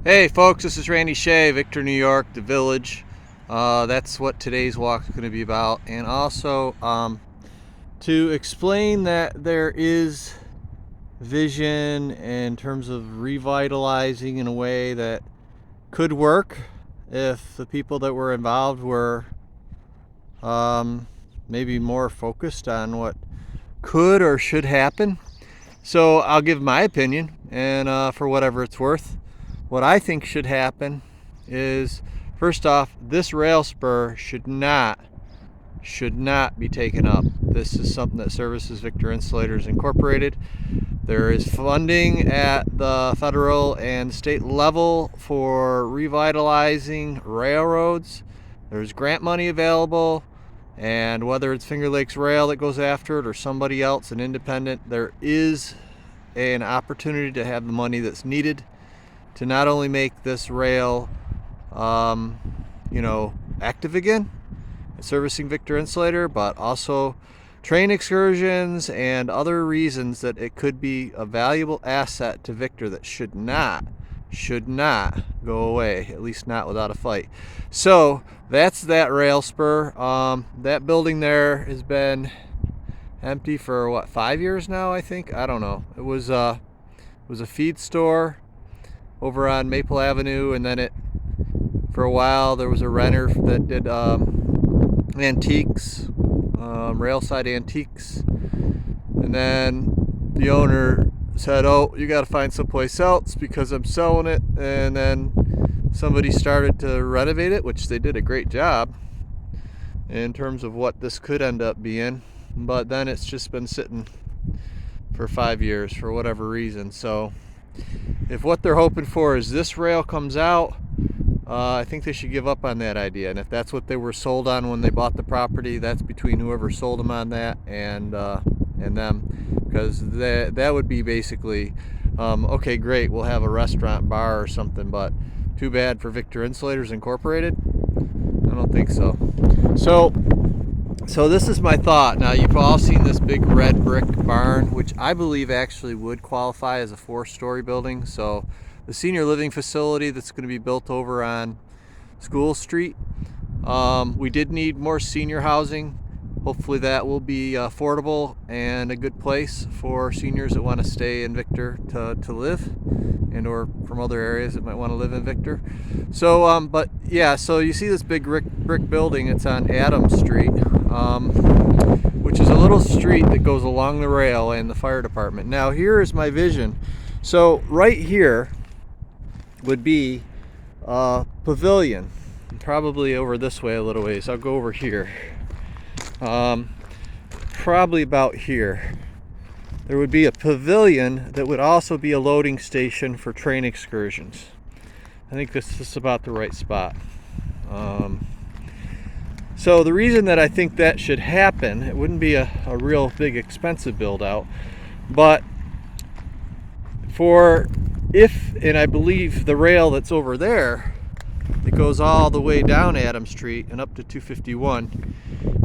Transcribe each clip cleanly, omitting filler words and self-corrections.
Hey folks, this is Randy Shea, Victor, New York, the Village. That's what today's walk is going to be about. And also to explain that there is vision in terms of revitalizing in a way that could work if the people that were involved were maybe more focused on what could or should happen. So I'll give my opinion, and for whatever it's worth, what I think should happen is, first off, this rail spur should not be taken up. This is something that services Victor Insulators Incorporated. There is funding at the federal and state level for revitalizing railroads. There's grant money available, and whether it's Finger Lakes Rail that goes after it or somebody else, an independent, there is an opportunity to have the money that's needed to not only make this rail active again, servicing Victor Insulator, but also train excursions and other reasons that it could be a valuable asset to Victor that should not go away, at least not without a fight. So that's that rail spur. That building there has been empty for 5 years now, I think. I don't know. It was a feed store over on Maple Avenue, and then for a while there was a renter that did antiques, railside antiques, and then the owner said, "Oh, you got to find someplace else because I'm selling it." And then somebody started to renovate it, which they did a great job in terms of what this could end up being, but then it's just been sitting for 5 years for whatever reason. So if what they're hoping for is this rail comes out, I think they should give up on that idea. And if that's what they were sold on when they bought the property, that's between whoever sold them on that and them, because that would be basically, okay, great, we'll have a restaurant, bar, or something, but too bad for Victor Insulators Incorporated. I don't think so. So this is my thought. Now, you've all seen this big red brick barn, which I believe actually would qualify as a 4-story building. So the senior living facility that's going to be built over on School Street, we did need more senior housing. Hopefully that will be affordable and a good place for seniors that want to stay in Victor to live, and or from other areas that might want to live in Victor. So but yeah, so you see this big brick building. It's on Adams Street, which is a little street that goes along the rail and the fire department. Now here is my vision. So right here would be a pavilion, probably over this way a little ways. I'll go over here. Probably about here. There would be a pavilion that would also be a loading station for train excursions. I think this is about the right spot. So the reason that I think that should happen, it wouldn't be a real big expensive build out, but and I believe the rail that's over there, it goes all the way down Adams Street and up to 251,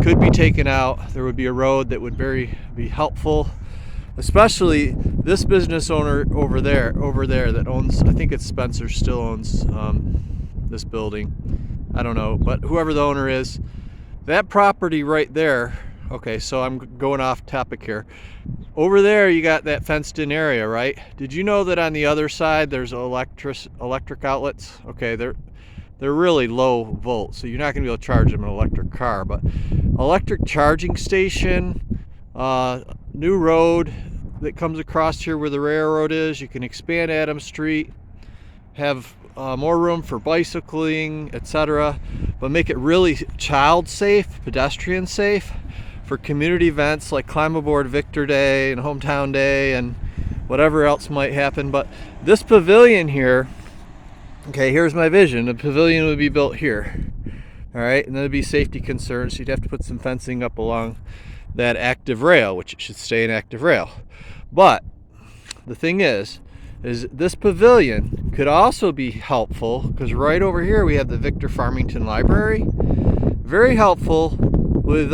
could be taken out. There would be a road that would be helpful, especially this business owner over there that owns, I think it's Spencer, still owns this building. I don't know, but whoever the owner is, that property right there. Okay, so I'm going off topic here. Over there you got that fenced in area, right? Did you know that on the other side there's electric outlets? Okay, they're really low volt, so you're not going to be able to charge them an electric car, but electric charging station, new road that comes across here where the railroad is. You can expand Adams Street, have more room for bicycling, etc., but make it really child safe, pedestrian safe, for community events like Climb Aboard Victor Day and Hometown Day and whatever else might happen. But this pavilion here, okay, here's my vision. The pavilion would be built here, all right, and there'd be safety concerns. So you'd have to put some fencing up along that active rail, which it should stay an active rail. But the thing is this pavilion could also be helpful, because right over here we have the Victor Farmington Library. Very helpful with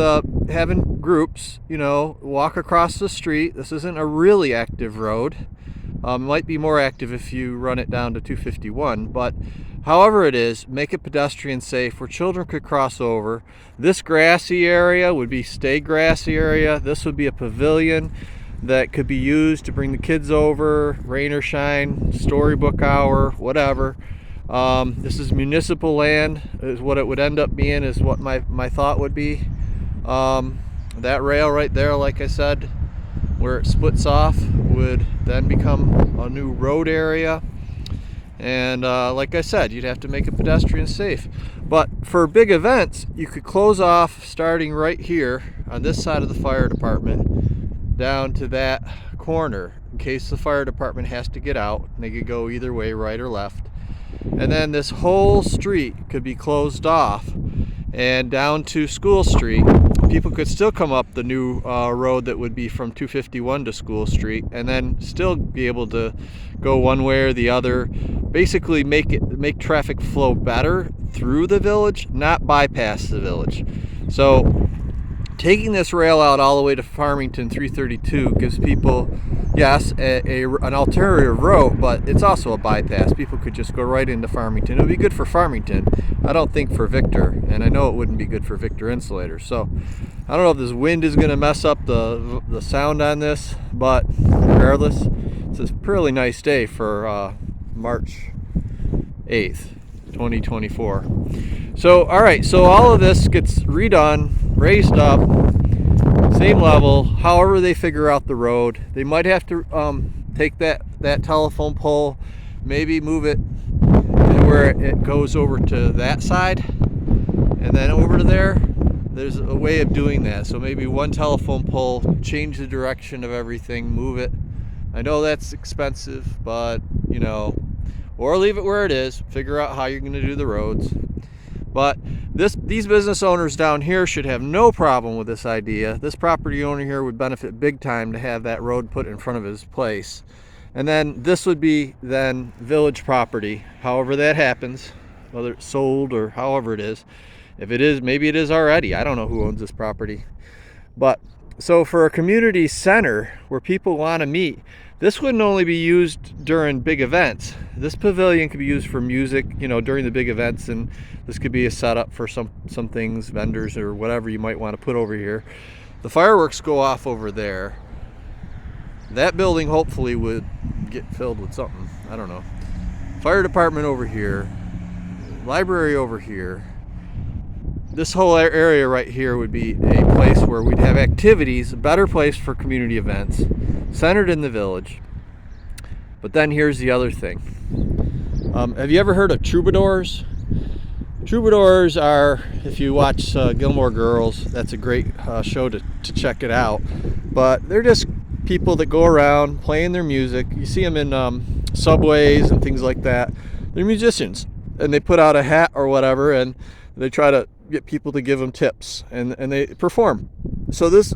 having groups, walk across the street. This isn't a really active road. Might be more active if you run it down to 251, but however it is, make it pedestrian safe where children could cross over. This grassy area would be stay grassy area. This would be a pavilion that could be used to bring the kids over, rain or shine, storybook hour, whatever. This is municipal land, is what it would end up being, is what my thought would be. That rail right there, like I said, where it splits off, would then become a new road area. And like I said, you'd have to make it pedestrian safe. But for big events, you could close off starting right here on this side of the fire department down to that corner in case the fire department has to get out. They could go either way, right or left. And then this whole street could be closed off and down to School Street. People could still come up the new road that would be from 251 to School Street, and then still be able to go one way or the other. Basically make traffic flow better through the village, not bypass the village. So taking this rail out all the way to Farmington 332 gives people, yes, an alternative road, but it's also a bypass. People could just go right into Farmington. It would be good for Farmington. I don't think for Victor, and I know it wouldn't be good for Victor Insulator. So I don't know if this wind is going to mess up the sound on this, but regardless, it's a really nice day for March 8th, 2024. So, all right, so all of this gets redone, raised up, same level, however they figure out the road. They might have to take that telephone pole, maybe move it where it goes over to that side, and then over to there. There's a way of doing that. So maybe one telephone pole, change the direction of everything, move it. I know that's expensive, but you know, or leave it where it is, figure out how you're going to do the roads. But these business owners down here should have no problem with this idea. This property owner here would benefit big time to have that road put in front of his place. And then this would be then village property, however that happens, whether it's sold or however it is. If it is, maybe it is already. I don't know who owns this property. But so for a community center where people want to meet, this wouldn't only be used during big events. This pavilion could be used for music, you know, during the big events, and this could be a setup for some things, vendors or whatever you might want to put over here. The fireworks go off over there. That building hopefully would get filled with something. I don't know. Fire department over here. Library over here. This whole area right here would be a place where we'd have activities, a better place for community events, centered in the village. But then here's the other thing. Have you ever heard of troubadours? Troubadours are, if you watch Gilmore Girls, that's a great show to check it out. But they're just people that go around playing their music. You see them in subways and things like that. They're musicians, and they put out a hat or whatever, and they try to get people to give them tips, and they perform. So this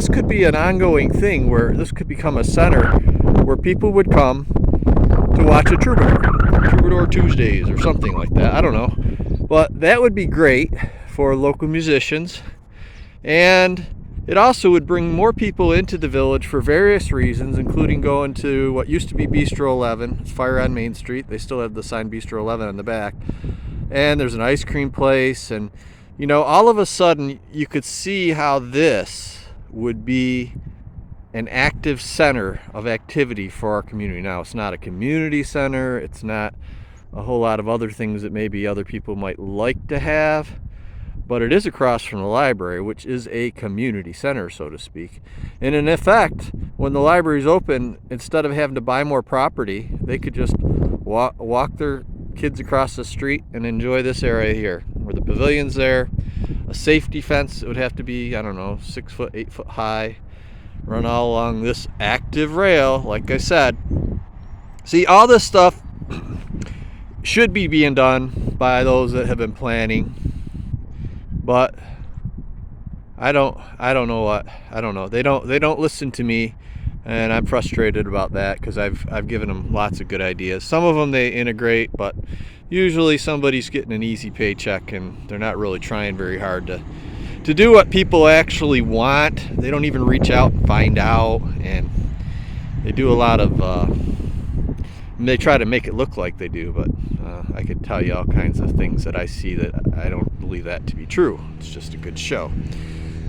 could be an ongoing thing where this could become a center where people would come to watch a troubadour Tuesdays or something like that. I don't know, but that would be great for local musicians, and it also would bring more people into the village for various reasons, including going to what used to be Bistro 11. It's Fire on Main Street. They still have the sign Bistro 11 on the back, and there's an ice cream place, and you know, all of a sudden you could see how this would be an active center of activity for our community. Now, it's not a community center. It's not a whole lot of other things that maybe other people might like to have, but it is across from the library, which is a community center, so to speak. And in effect, when the library's open, instead of having to buy more property, they could just walk their kids across the street and enjoy this area here where the pavilion's there. A safety fence, it would have to be, I don't know, 6 foot, 8 foot high, run all along this active rail. Like I said, see, all this stuff should be being done by those that have been planning, but I don't know. They don't listen to me, and I'm frustrated about that because I've given them lots of good ideas. Some of them they integrate, but usually somebody's getting an easy paycheck and they're not really trying very hard to do what people actually want. They don't even reach out and find out, and they do a lot of they try to make it look like they do, but I could tell you all kinds of things that I see that I don't believe that to be true. It's just a good show.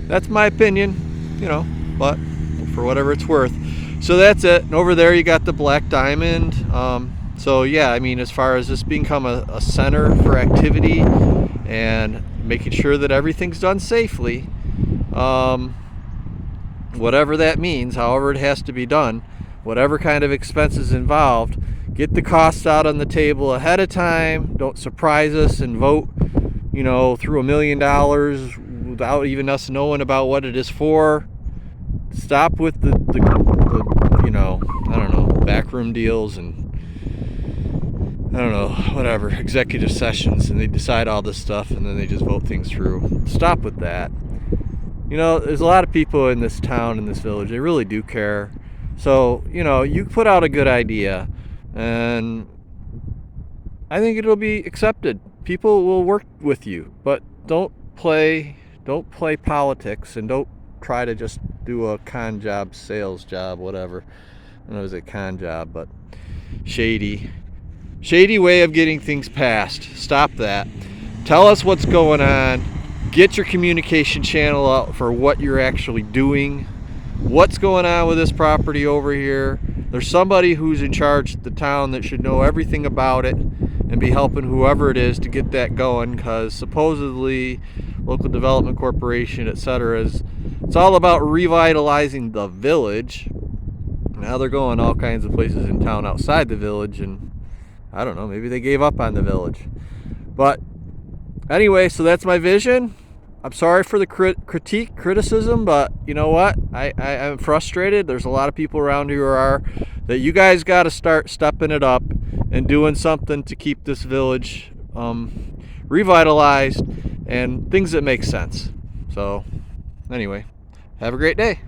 That's my opinion, but for whatever it's worth. So that's it. And over there you got the Black Diamond. So yeah, I mean, as far as this become a center for activity and making sure that everything's done safely, whatever that means, however it has to be done, whatever kind of expenses involved, get the costs out on the table ahead of time. Don't surprise us and vote, through $1 million without even us knowing about what it is for. Stop with the I don't know, backroom deals and I don't know, whatever, executive sessions, and they decide all this stuff and then they just vote things through. Stop with that. There's a lot of people in this town, in this village, they really do care. So, you put out a good idea and I think it'll be accepted. People will work with you, but don't play politics and don't try to just do a con job, sales job, whatever. I don't know if it's a con job, but shady way of getting things passed. Stop that. Tell us what's going on. Get your communication channel out for what you're actually doing. What's going on with this property over here? There's somebody who's in charge of the town that should know everything about it and be helping whoever it is to get that going, because supposedly local development corporation, etc., it's all about revitalizing the village. Now they're going all kinds of places in town outside the village, and I don't know, maybe they gave up on the village. But anyway, so that's my vision. I'm sorry for the criticism, but you know what? I'm frustrated. There's a lot of people around here who are. That you guys got to start stepping it up and doing something to keep this village revitalized and things that make sense. So anyway, have a great day.